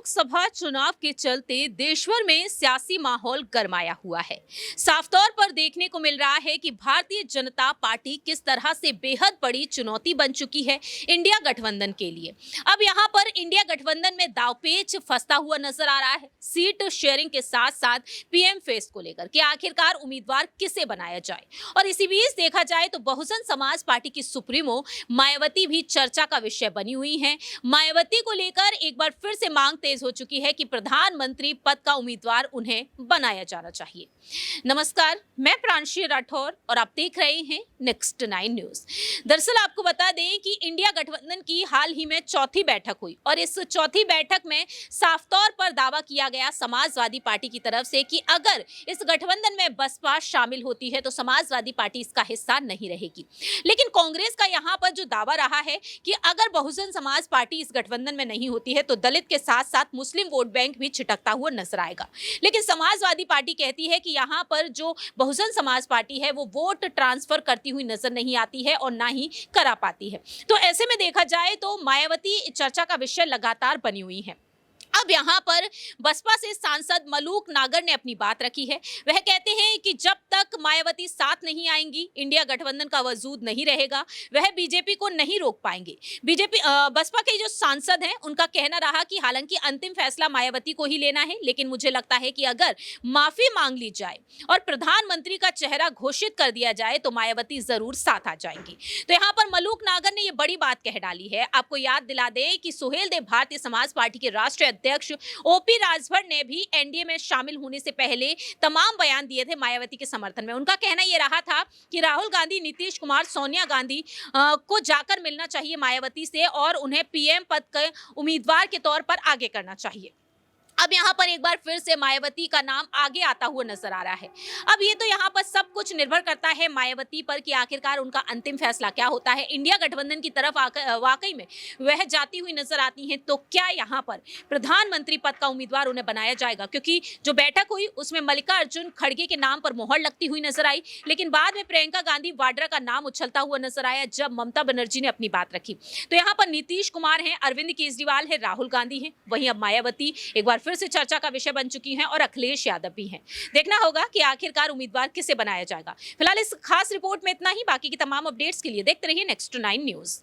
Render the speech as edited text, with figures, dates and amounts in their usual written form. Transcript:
लोकसभा चुनाव के चलते देशभर में सियासी माहौल गरमाया हुआ है। साफ तौर पर देखने को मिल रहा है कि भारतीय जनता पार्टी किस तरह से बेहद बड़ी चुनौती बन चुकी है इंडिया गठबंधन के लिए। अब यहाँ पर इंडिया गठबंधन में दांवपेच फंसता हुआ नजर आ रहा है, सीट शेयरिंग के साथ साथ पीएम फेस को लेकर कि आखिरकार उम्मीदवार किसे बनाया जाए। और इसी बीच देखा जाए तो बहुजन समाज पार्टी की सुप्रीमो मायावती भी चर्चा का विषय बनी हुई है। मायावती को लेकर एक बार फिर से मांग तेज हो चुकी है कि प्रधानमंत्री पद का उम्मीदवार उन्हें बनाया जाना चाहिए। नमस्कार, मैं प्रांशी राठौर और आप देख रहे हैं नेक्स्ट 9 न्यूज। दरअसल आपको बता दें कि इंडिया गठबंधन की हाल ही में चौथी बैठक हुई और इस चौथी बैठक में साफ तौर पर दावा किया गया समाजवादी पार्टी की तरफ से कि अगर इस गठबंधन में बसपा शामिल होती है तो समाजवादी पार्टी इसका हिस्सा नहीं रहेगी। लेकिन कांग्रेस का यहाँ पर जो दावा रहा है कि अगर बहुजन समाज पार्टी इस गठबंधन में नहीं होती है तो दलित के साथ साथ मुस्लिम वोट बैंक भी छिटकता हुआ नजर आएगा। लेकिन समाजवादी पार्टी कहती है कि यहाँ पर जो बहुजन समाज पार्टी है वो वोट ट्रांसफर करती हुई नजर नहीं आती है और ना ही करा पाती है। तो ऐसे में देखा जाए तो मायावती चर्चा का विषय लगातार बनी हुई है। अब यहाँ पर बसपा से सांसद मलूक नागर ने अपनी बात रखी है। वह कहते हैं कि जब तक मायावती साथ नहीं आएंगी इंडिया गठबंधन का वजूद नहीं रहेगा, वह बीजेपी को नहीं रोक पाएंगे। बसपा के जो सांसद हैं उनका कहना रहा कि हालांकि अंतिम फैसला मायावती को ही लेना है, लेकिन मुझे लगता है कि अगर माफी मांग ली जाए और प्रधानमंत्री का चेहरा घोषित कर दिया जाए तो मायावती जरूर साथ आ जाएंगी। तो यहाँ पर मलूक नागर ने यह बड़ी बात कह डाली है। आपको याद दिला दें कि सुहेल देव भारतीय समाज पार्टी के राष्ट्रीय अध्यक्ष ओपी राजभर ने भी एनडीए में शामिल होने से पहले तमाम बयान दिए थे मायावती के समर्थन में। उनका कहना यह रहा था कि राहुल गांधी, नीतीश कुमार, सोनिया गांधी को जाकर मिलना चाहिए मायावती से और उन्हें पीएम पद के उम्मीदवार के तौर पर आगे करना चाहिए। अब यहाँ पर एक बार फिर से मायावती का नाम आगे आता हुआ नजर आ रहा है। अब ये तो यहाँ पर सब कुछ निर्भर करता है मायावती पर कि आखिरकार उनका अंतिम फैसला क्या होता है। इंडिया गठबंधन की तरफ वाकई में वह जाती हुई नजर आती हैं तो क्या यहाँ पर प्रधानमंत्री पद का उम्मीदवार उन्हें बनाया जाएगा? क्योंकि जो बैठक हुई उसमें मल्लिकार्जुन खड़गे के नाम पर मोहर लगती हुई नजर आई, लेकिन बाद में प्रियंका गांधी वाड्रा का नाम उछलता हुआ नजर आया जब ममता बनर्जी ने अपनी बात रखी। तो यहाँ पर नीतीश कुमार हैं, अरविंद केजरीवाल है, राहुल गांधी हैं, वहीं अब मायावती एक बार फिर से चर्चा का विषय बन चुकी हैं और अखिलेश यादव भी हैं। देखना होगा कि आखिरकार उम्मीदवार किसे बनाया जाएगा। फिलहाल इस खास रिपोर्ट में इतना ही। बाकी की तमाम अपडेट्स के लिए देखते रहिए नेक्स्ट 9 न्यूज।